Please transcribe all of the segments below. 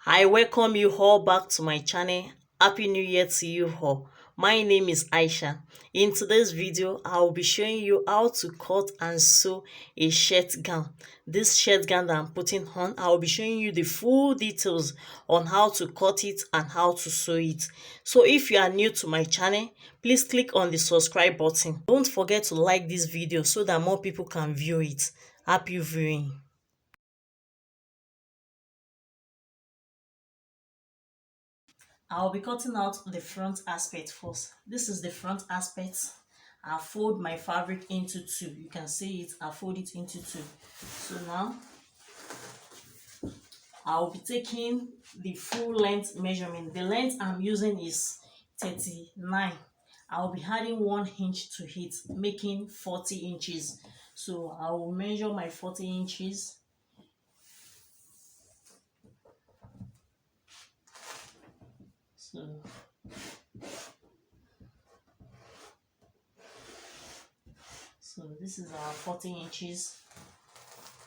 I welcome you all back to my channel. Happy New Year to you all. My name is Aisha. In today's video, I will be showing you how to cut and sew a shirt gown. This shirt gown that I'm putting on, I will be showing you the full details on how to cut it and how to sew it. So if you are new to my channel, please click on the subscribe button. Don't forget to like this video so that more people can view it. Happy viewing. I'll be cutting out the front aspect first. This is the front aspect. I fold my fabric into two. You can see it. I fold it into two. So now I'll be taking the full length measurement. The length I'm using is 39. I'll be adding 1 inch to it, making 40 inches. So I will measure my 40 inches. So this is our 40 inches.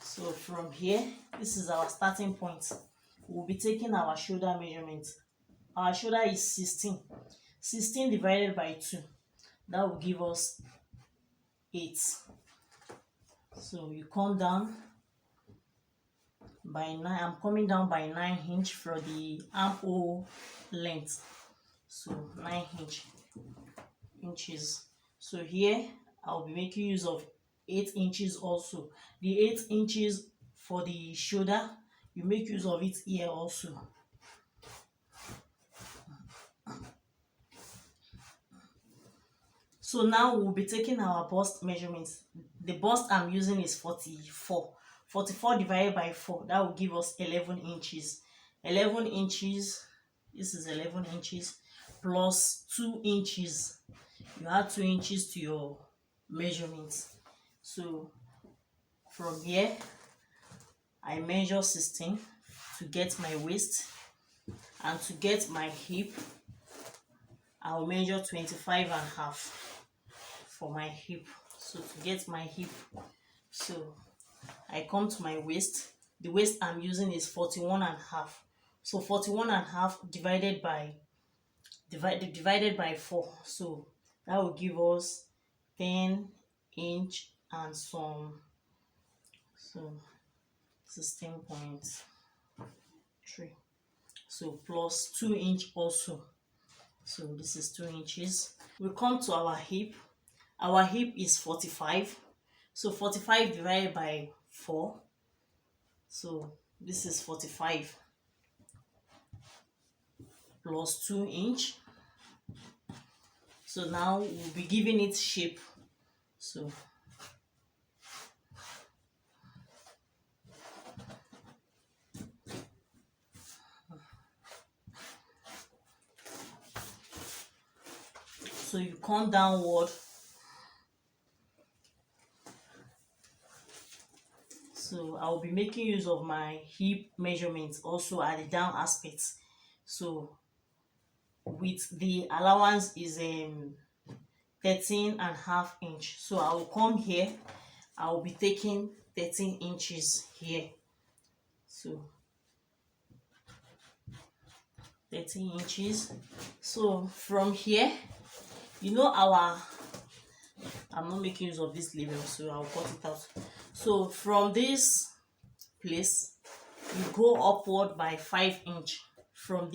So from here, this is our starting point. We'll be taking our shoulder measurement. Our shoulder is 16. 16 divided by 2. That will give us 8. So you come down by 9. I'm coming down by 9 inch for the armhole length. So 9 inches. So here I'll be making use of 8 inches also. The 8 inches for the shoulder, you make use of it here also. So now we'll be taking our bust measurements. The bust I'm using is 44. 44 divided by 4, that will give us 11 inches. 11 inches, this is 11 inches, plus 2 inches. You add 2 inches to your measurements. So from here, I measure 16 to get my waist, and to get my hip, I'll measure 25.5 for my hip. So to get my hip, so I come to my waist. The waist I'm using is 41.5. So 41.5 divided by 4. So that will give us 10 inch and some, so 16.3. So plus 2 inch also. So this is 2 inches. We come to our hip. Our hip is 45. So 45 divided by 4. So this is 45 plus 2 inch. So now we'll be giving it shape. So you come downward. So I'll be making use of my hip measurements also at the down aspects. So with the allowance is 13.5 inch. So I will come here. I will be taking 13 inches here. So 13 inches. So from here, you know I'm not making use of this label, so I'll cut it out. So from this place, you go upward by 5 inch. From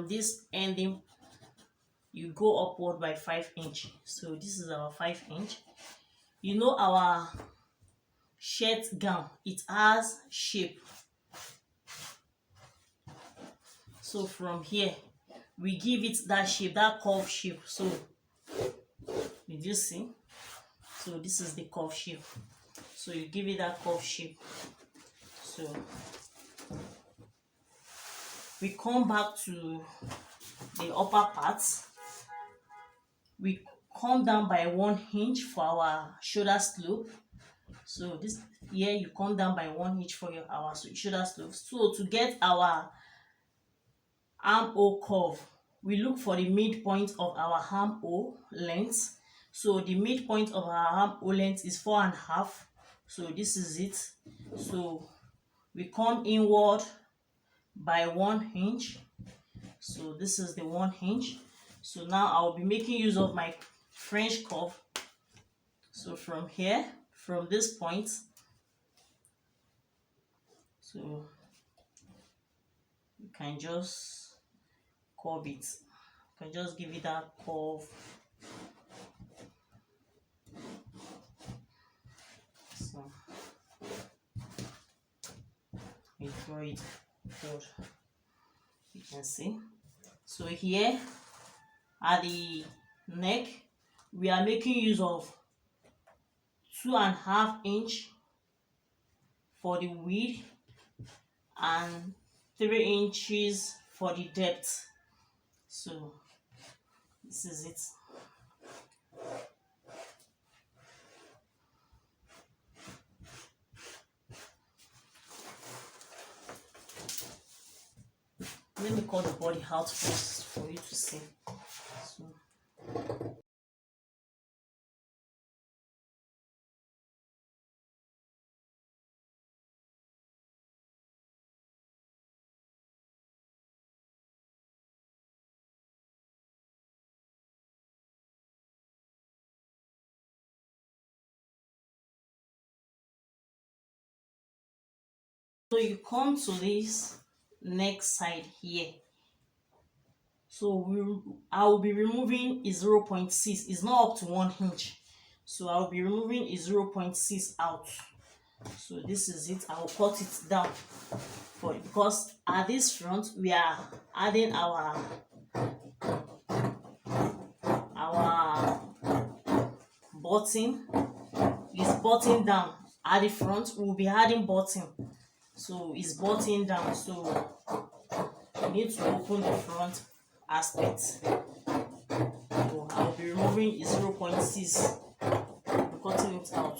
this ending, you go upward by 5 inch. So this is our 5 inch. You know our shirt gown, it has shape. So from here, we give it that shape, that curve shape. So did you see? So this is the curve shape. So you give it that curve shape. So we come back to the upper part. We come down by 1 inch for our shoulder slope. So this here, you come down by 1 inch for our shoulder slope. So to get our armhole curve, we look for the midpoint of our armhole length. So the midpoint of our armhole length is 4.5. So this is it. So we come inward by 1 inch. So this is the 1 inch. So now I'll be making use of my French curve. So from here, from this point, so you can just curve it. You can just give it that curve. So we draw it good. You can see. So here at the neck, we are making use of 2.5 inch for the width and 3 inches for the depth. So this is it. Let me cut the body out first for you to see. So you come to this next side here. So I will be removing a 0.6. It's not up to 1 inch. So I'll be removing a 0.6 out. So this is it. I will cut it down for it because at this front we are adding our button. It's button down. At the front we'll be adding button. So it's button down. So you need to open the front aspect. So I'll be removing a 0.6. I'm cutting it out.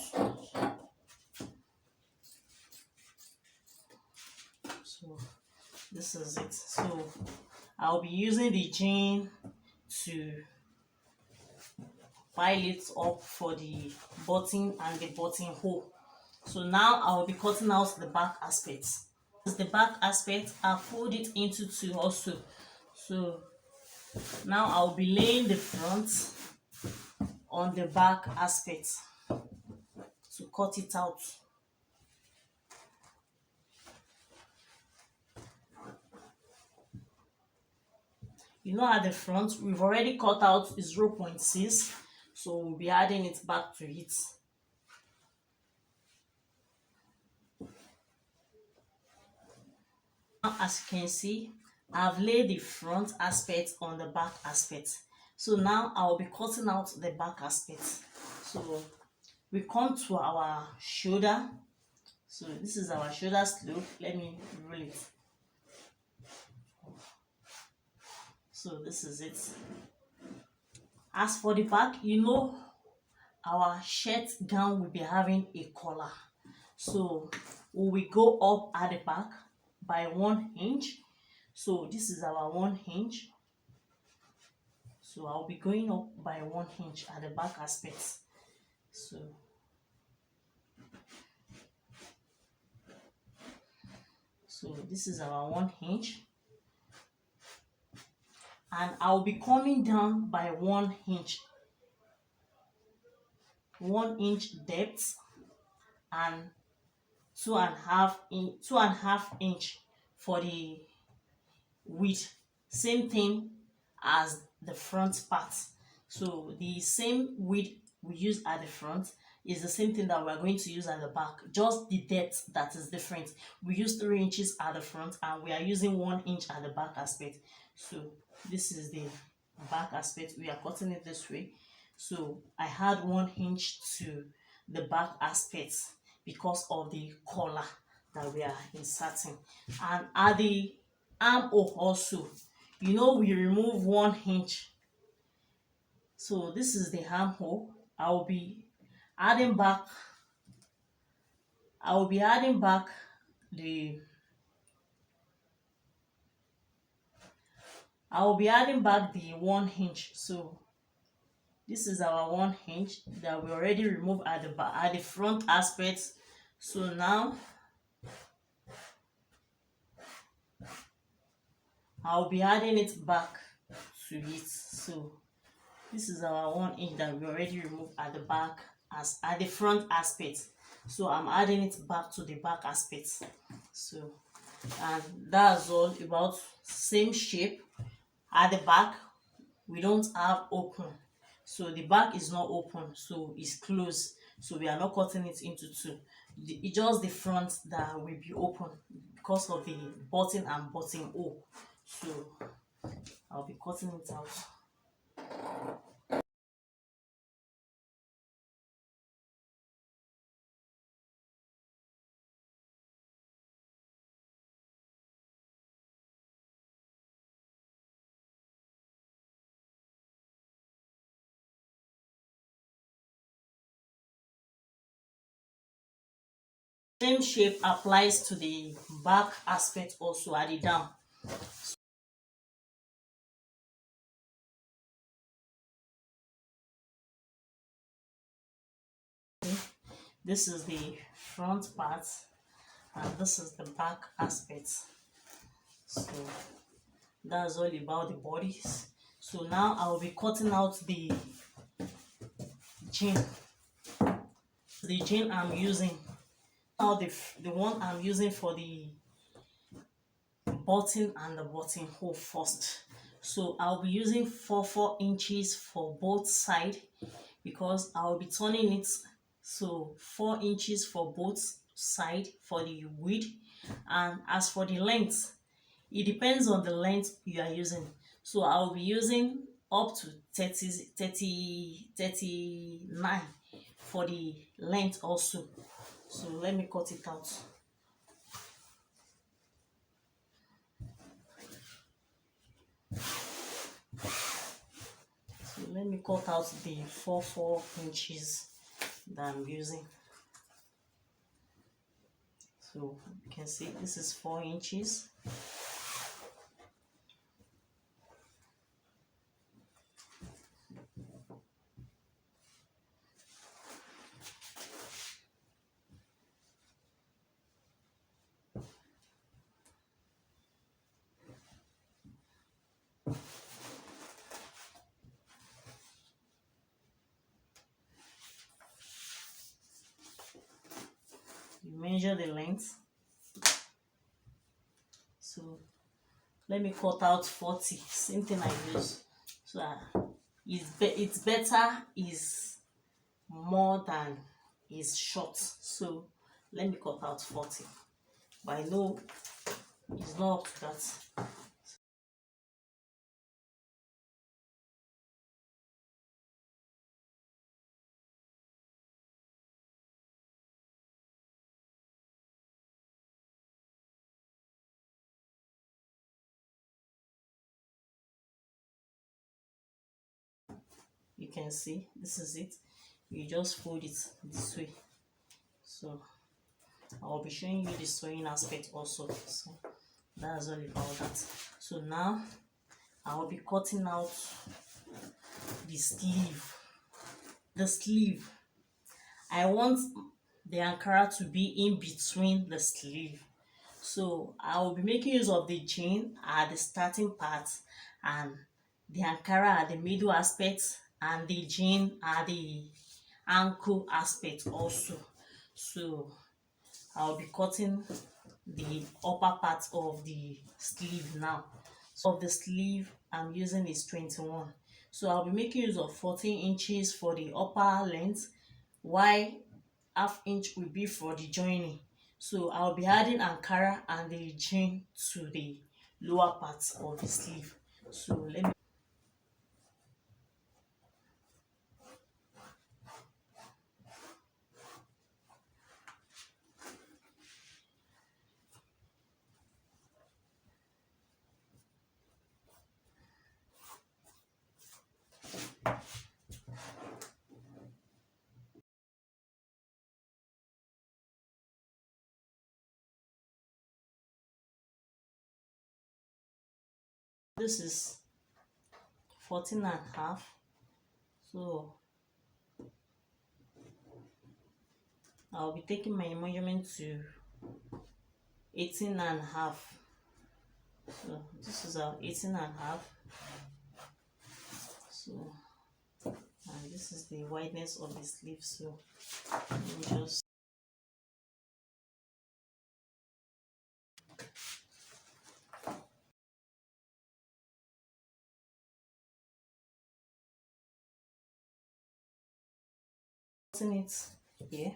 So this is it. So I'll be using the jean to file it up for the button and the buttonhole. So now I'll be cutting out the back aspect. The back aspect, I'll fold it into 2 also. So now I'll be laying the front on the back aspect to cut it out. You know, at the front we've already cut out 0.6, so we'll be adding it back to it. Now, as you can see, I've laid the front aspect on the back aspect. So now I'll be cutting out the back aspect. So we come to our shoulder. So this is our shoulder slope. Let me roll it. So this is it. As for the back, you know our shirt gown will be having a collar. So we will go up at the back by 1 inch. So this is our 1 inch. So I'll be going up by 1 inch at the back aspect. So this is our 1 inch. And I'll be coming down by 1 inch. 1 inch depth and 2.5 inch for the width. Same thing as the front part. So the same width we use at the front is the same thing that we're going to use at the back, just the depth that is different. We use 3 inches at the front and we are using 1 inch at the back aspect. So this is the back aspect. We are cutting it this way. So I had 1 inch to the back aspect because of the collar that we are inserting. And at the armhole also, you know, we remove 1 inch. So this is the armhole. I will be adding back the 1 inch. So this is our 1 inch that we already removed at the front aspect. So now I'll be adding it back to it. So this is our 1 inch that we already removed at the back, as at the front aspect. So I'm adding it back to the back aspect. So, and that's all about same shape. At the back we don't have open, so the back is not open, so it's closed, so we are not cutting it into two. It's just the front that will be open because of the button and buttonhole. So I'll be cutting it out. Same shape applies to the back aspect also at the down. This is the front part and this is the back aspect. So that's all about the bodies. So now I will be cutting out the jean. The jean I'm using now, the one I'm using for the button and the buttonhole first. So I'll be using 4 inches for both side because I'll be turning it. So 4 inches for both side for the width, and as for the length, it depends on the length you are using. So I'll be using up to 39 for the length also. So let me cut it out. So let me cut out the 4 inches that I'm using. So you can see this is 4 inches. You measure the length. So let me cut out 40, same thing I use. So it's better is more than is short. So let me cut out 40, but I know it's not up to that. You can see this is it. You just fold it this way. So I'll be showing you the sewing aspect also. So that's all about that. So now I will be cutting out the sleeve. The sleeve, I want the ankara to be in between the sleeve. So I will be making use of the jean at the starting part and the ankara at the middle aspect and the jean at the ankle aspect also. So I'll be cutting the upper part of the sleeve now. So of the sleeve I'm using is 21. So I'll be making use of 14 inches for the upper length, while half inch will be for the joining. So I'll be adding ankara and the jean to the lower part of the sleeve. So let me, this is 14 and a half. So I'll be taking my measurement to 18 and a half. So this is our 18.5. So and this is the wideness of the sleeve. So let me just button it here.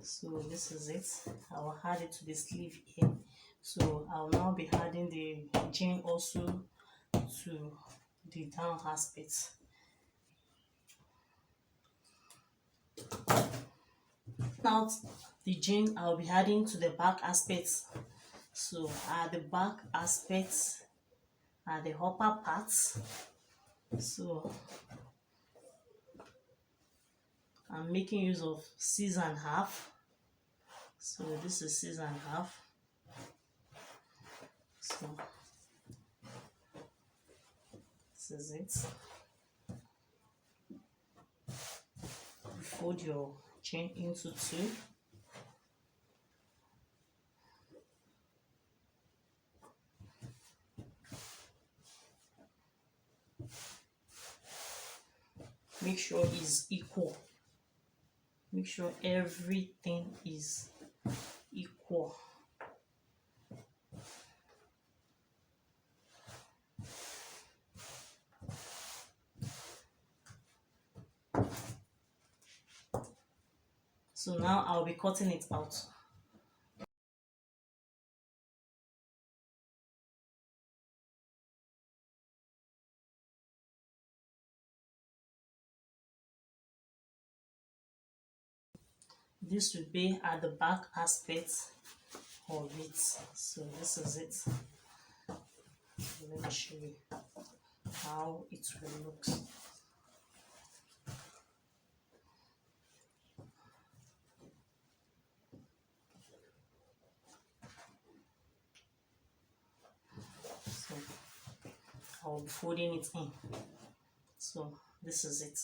So this is it. I will add it to the sleeve here. So I'll now be adding the jean also to the down aspect. Now the jean I'll be adding to the back aspect. So at the back aspect at the upper parts. So I'm making use of 6.5. So this is 6.5. So this is it. Fold your chain into 2. Make sure it's equal. Make sure everything is equal. So now I'll be cutting it out. This will be at the back aspect of it. So this is it. So let me show you how it will look. So I'll be folding it in. So this is it.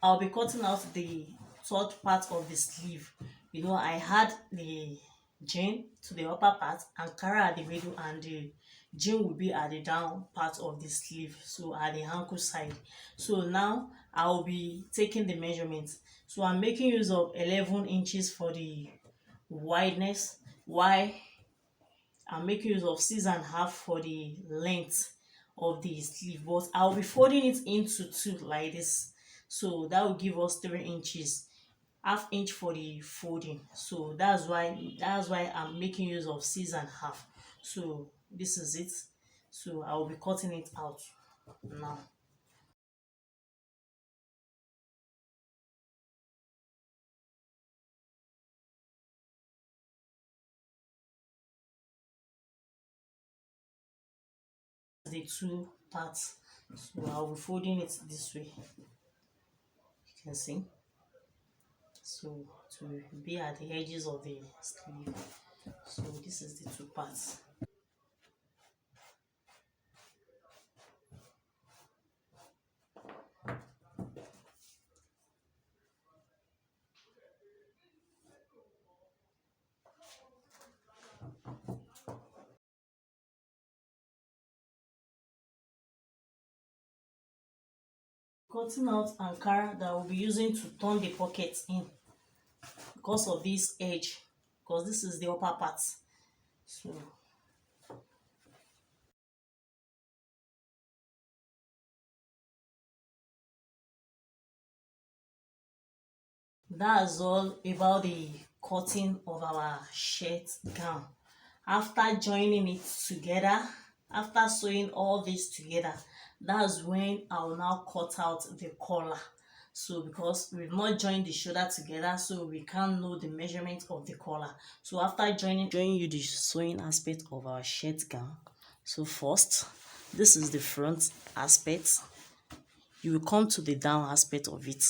I'll be cutting out the third part of the sleeve. You know, I had the jean to the upper part, Ankara at the middle, and the jean will be at the down part of the sleeve, so at the ankle side. So now I'll be taking the measurements. So I'm making use of 11 inches for the wideness, while I'm making use of 6.5 for the length of the sleeve, but I'll be folding it into 2 like this. So that will give us 3 inches, half inch for the folding. So that's why I'm making use of 6.5. So this is it. So I will be cutting it out now. The 2 parts. So I'll be folding it this way. You can see. So to be at the edges of the sleeve. So this is the 2 parts. Cutting out Ankara that we'll be using to turn the pockets in because of this edge, because this is the upper part. So that's all about the cutting of our shirt gown. After joining it together, after sewing all this together, that's when I will now cut out the collar. So because we've not joined the shoulder together, so we can't know the measurement of the collar. So after joining you the sewing aspect of our shirt gown. So first, this is the front aspect. You will come to the down aspect of it.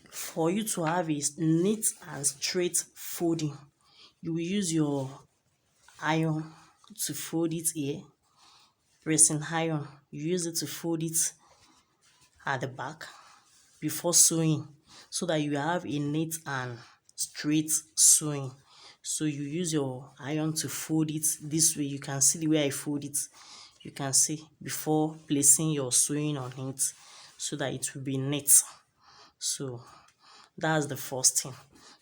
For you to have a neat and straight folding, you will use your iron to fold it here. Pressing iron, you use it to fold it at the back before sewing. so that you have a neat and straight sewing. So you use your iron to fold it this way. You can see the way I fold it. You can see before placing your sewing on it, so that it will be neat. So that's the first thing.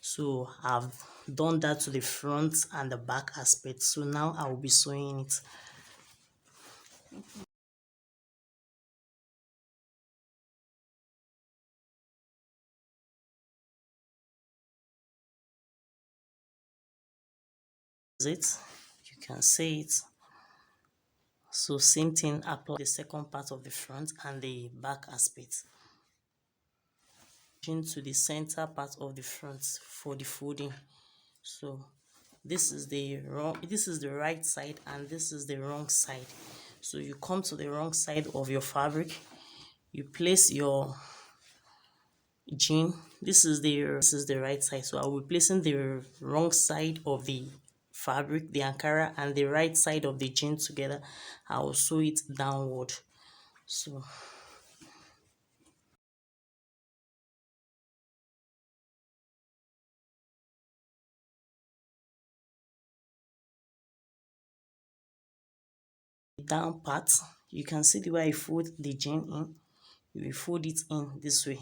So I've done that to the front and the back aspect. So now I will be sewing it. It, you can see it. So same thing apply the second part of the front and the back aspect. Into the center part of the front for the folding. So this is the right side and this is the wrong side. So you come to the wrong side of your fabric, you place your jean. This is the right side, so I will be placing the wrong side of the fabric, the ankara, and the right side of the jean together. I will sew it downward. So down part, you can see the way I fold the jean in. You will fold it in this way.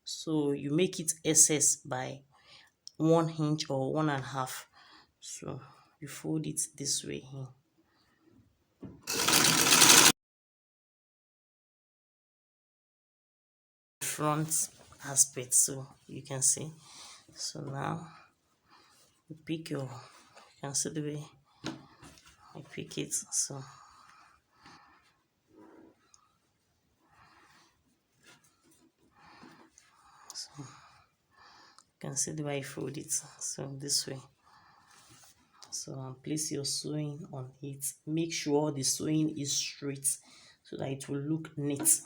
So you make it excess by 1 inch or 1.5. So you fold it this way in. Front aspect, so you can see. So now you pick your, you can see the way I pick it. So you can see the way I fold it. So this way. So place your sewing on it. Make sure the sewing is straight so that it will look neat.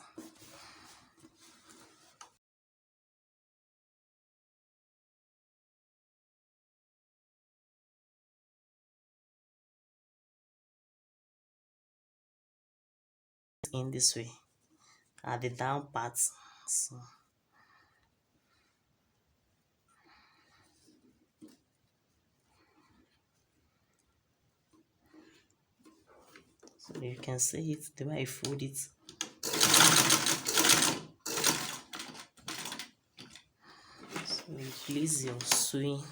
In this way at the down part. So you can see it the way I fold it. So you place your sewing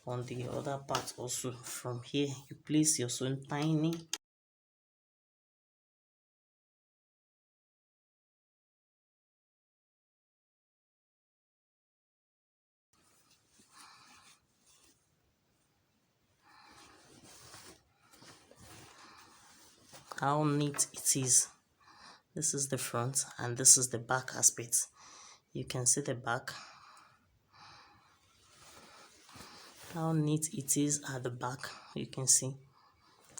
on the other part also. From here you place your sewing tiny. How neat it is. This is the front and this is the back aspect. You can see the back, how neat it is at the back. You can see.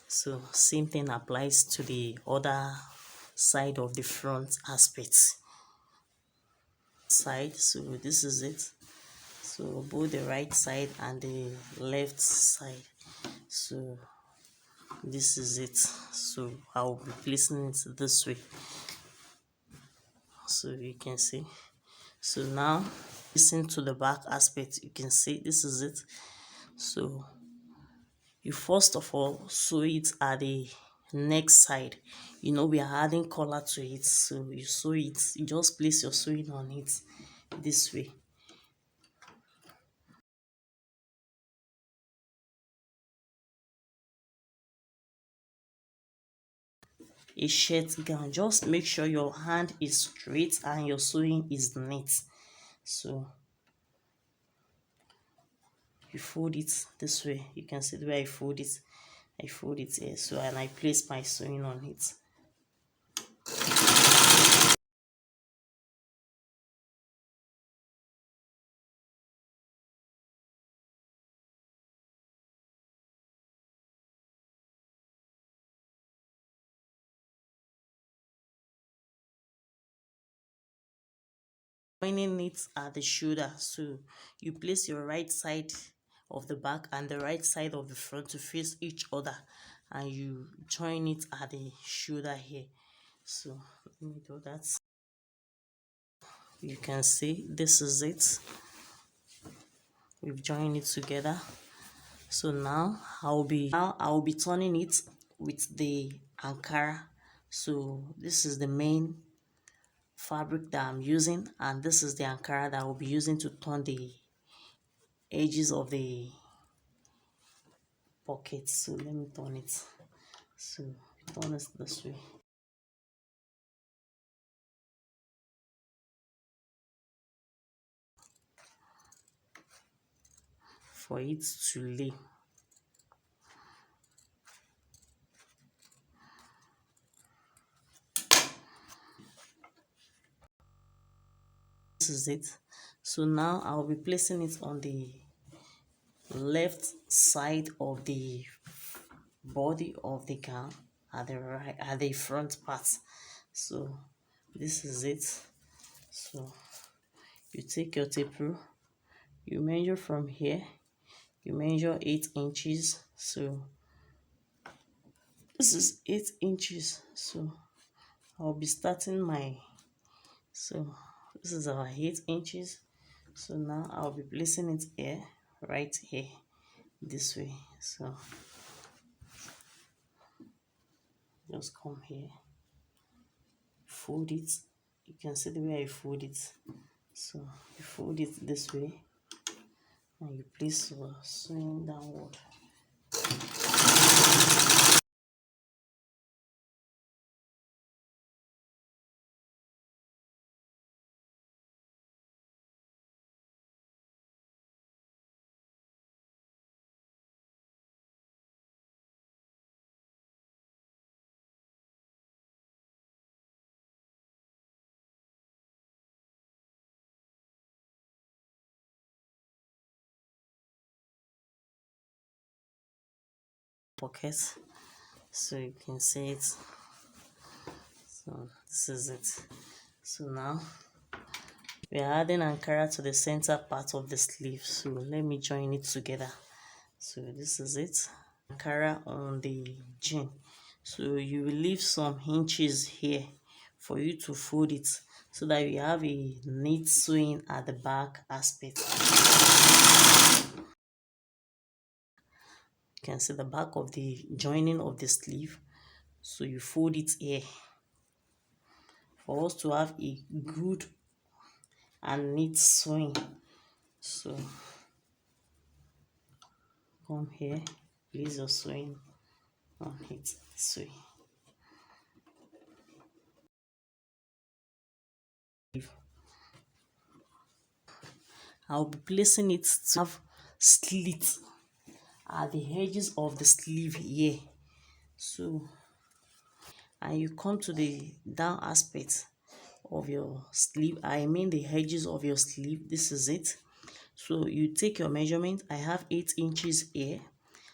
So same thing applies to the other side of the front aspect side. So this is it. So both the right side and the left side. So this is it. So I'll be placing it this way. So you can see. So now listen to the back aspect. You can see this is it. So you first of all sew it at the neck side. You know we are adding collar to it, so you sew it. You just place your sewing on it this way. A shirt gown, just make sure your hand is straight and your sewing is neat. So you fold it this way. You can see the way I fold it. I fold it here, so, and I place my sewing on it. Joining it at the shoulder, so you place your right side of the back and the right side of the front to face each other, and you join it at the shoulder here. So let me do that. You can see this is it. We've joined it together. So now I'll be turning it with the Ankara. So this is the main fabric that I'm using, and this is the Ankara that I'll be using to turn the edges of the pocket. So let me turn it. So turn it this way. For it to lay. This is it. So now I'll be placing it on the left side of the body of the gown at the front part. So this is it. So you take your tape rule, you measure from here, you measure 8 inches. So this is 8 inches. So I'll be starting my, so this is our 8 inches. So now I'll be placing it here, right here, this way. So just come here, fold it. You can see the way I fold it. So you fold it this way and you place your sewing downward. Pocket, so you can see it. So this is it. So now we are adding Ankara to the center part of the sleeve. So let me join it together. So this is it. Ankara on the jean. So you will leave some inches here for you to fold it so that you have a neat sewing at the back aspect. You can see the back of the joining of the sleeve. So you fold it here for us to have a good and neat sewing. So come here, place your sewing on it this way. I'll be placing it to have slit at the edges of the sleeve here. So, and you come to the down aspect of your sleeve, I mean the edges of your sleeve. This is it. So you take your measurement. I have 8 inches here,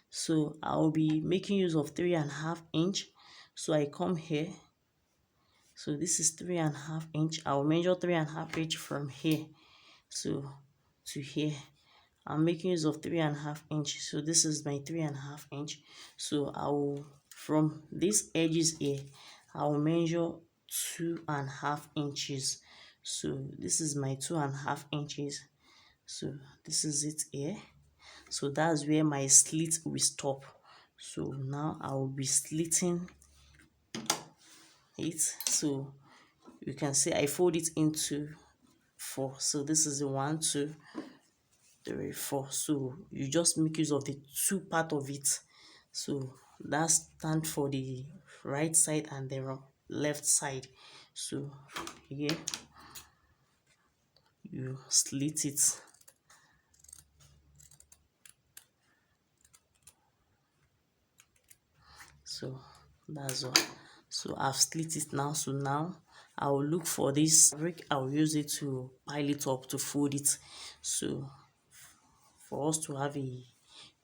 so I'll be making use of 3.5 inch. So I come here. So this is 3.5 inch. I'll measure 3.5 inch from here so to here. I'm making use of 3.5 inch. So this is my 3.5 inch. So I will, from these edges here, I will measure 2.5 inches. So this is my 2.5 inches. So this is it here. So that's where my slit will stop. So now I will be slitting it. So you can see I fold it into 4. So this is the 1, 2, 3, 4. So you just make use of the 2 part of it. So that stand for the right side and the left side. So here you slit it. So that's all. So I've slit it now. So now I will look for this fabric. I will use it to pile it up to fold it. So for us to have a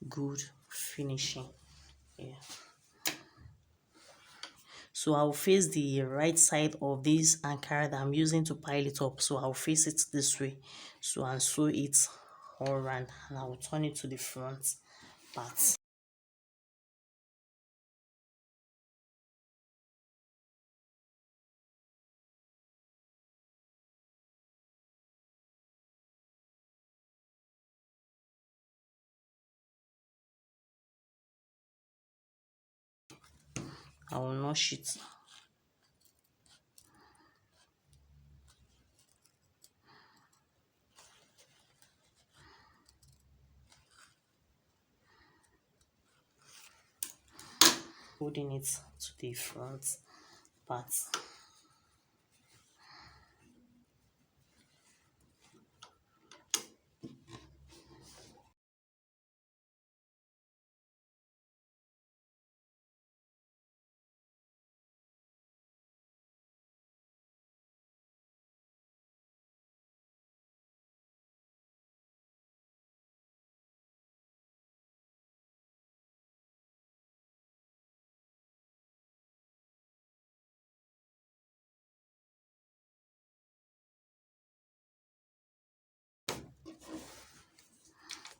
good finishing. Yeah. So I'll face the right side of this Ankara that I'm using to pile it up. So I'll face it this way. So I'll sew it all around and I'll turn it to the front part. I will notch it. Holding it to the front part.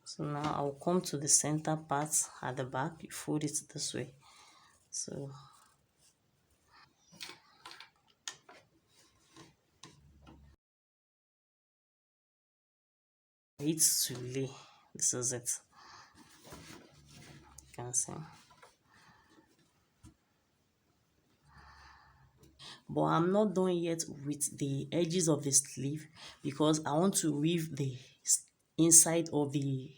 So now I'll come to the center part at the back. You fold it this way. So it's to lay. This is it. You can see. But I'm not done yet with the edges of the sleeve because I want to weave the inside of the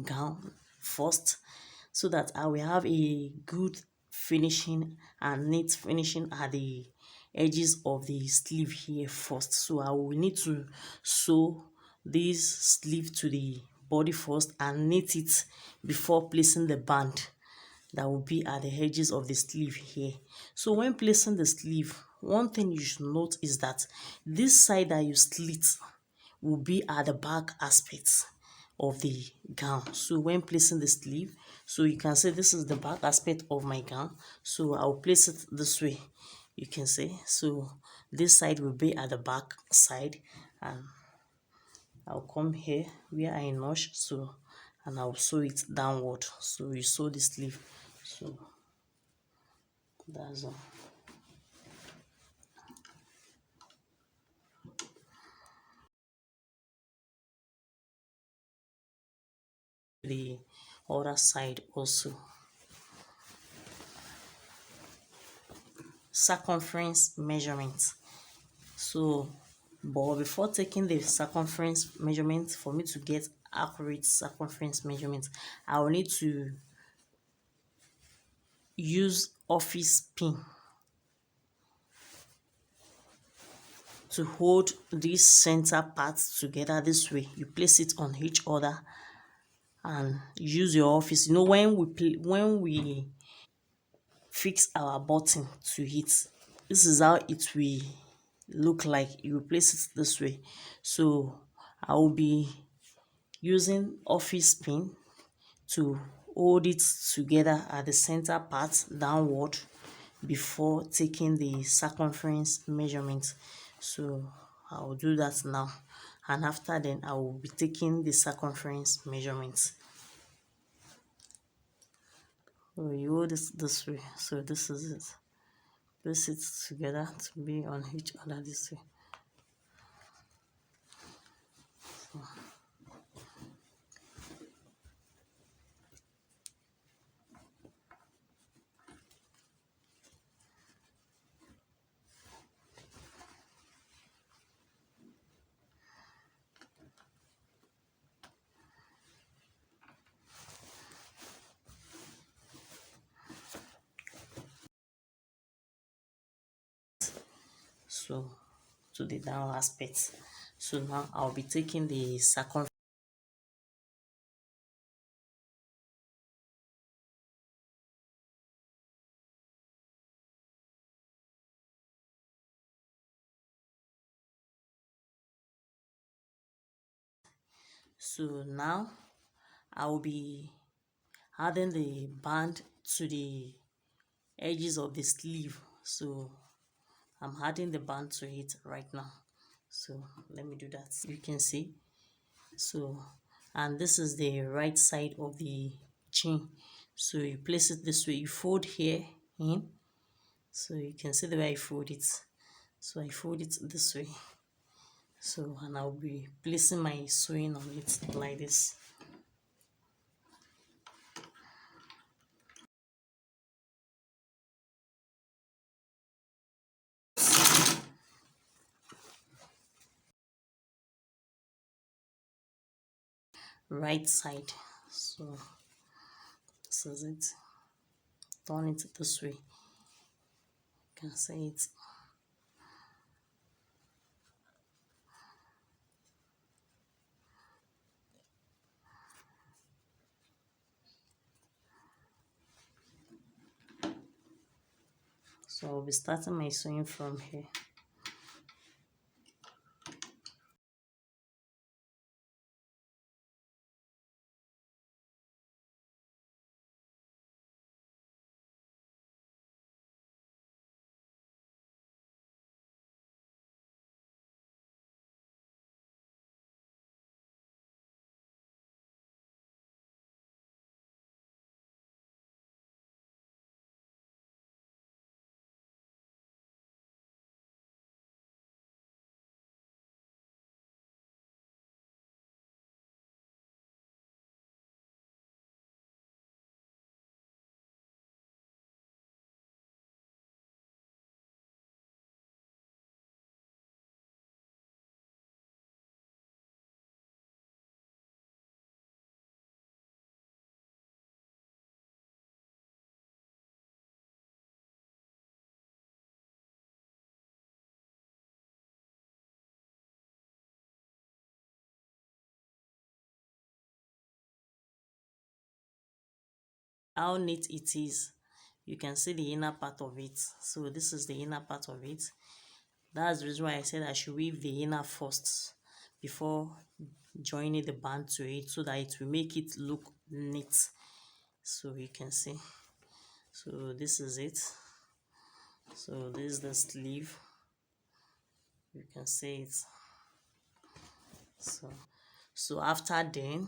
gown first so that I will have a good finishing and neat finishing at the edges of the sleeve here first. So I will need to sew this sleeve to the body first and knit it before placing the band that will be at the edges of the sleeve here. So when placing the sleeve, one thing you should note is that this side that you slit will be at the back aspect of the gown. So when placing the sleeve, so you can say this is the back aspect of my gown. So I'll place it this way. You can see. So this side will be at the back side, and I'll come here where I notch, so and I'll sew it downward. So you sew the sleeve. So that's all. The other side also. Circumference measurement. So, but before taking the circumference measurement, for me to get accurate circumference measurement, I will need to use office pin to hold these center parts together this way. You place it on each other and use your office. You know, when we fix our button to it, this is how it will look like. You place it this way. So I will be using office pin to hold it together at the center part downward before taking the circumference measurement. So I will do that now, and after then I will be taking the circumference measurement. So you hold it this way. So this is it. Place it together to be on each other this way. So to the down aspect. So now I'll be taking the circumference. So now I will be adding the band to the edges of the sleeve. So I'm adding the band to it right now. So let me do that. You can see. So, and this is the right side of the chain. So you place it this way. You fold here in. So you can see the way I fold it. So I fold it this way. So, and I'll be placing my sewing on it like this. right side. So this is it. Turn it this way. You can see it. So I'll be starting my sewing from here. How neat it is. You can see the inner part of it. So this is the inner part of it. That's the reason why I said I should weave the inner first before joining the band to it, so that it will make it look neat. So you can see. So this is it. So this is the sleeve. You can see it. So after then,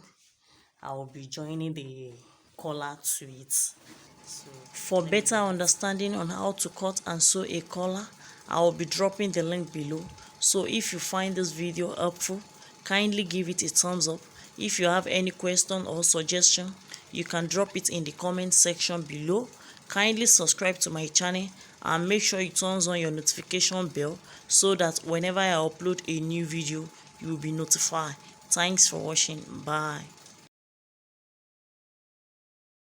I will be joining the collar to it. So for better understanding on how to cut and sew a collar, I will be dropping the link below. So if you find this video helpful, kindly give it a thumbs up. If you have any question or suggestion, you can drop it in the comment section below. Kindly subscribe to my channel and make sure you turn on your notification bell so that whenever I upload a new video, you will be notified. Thanks for watching. Bye.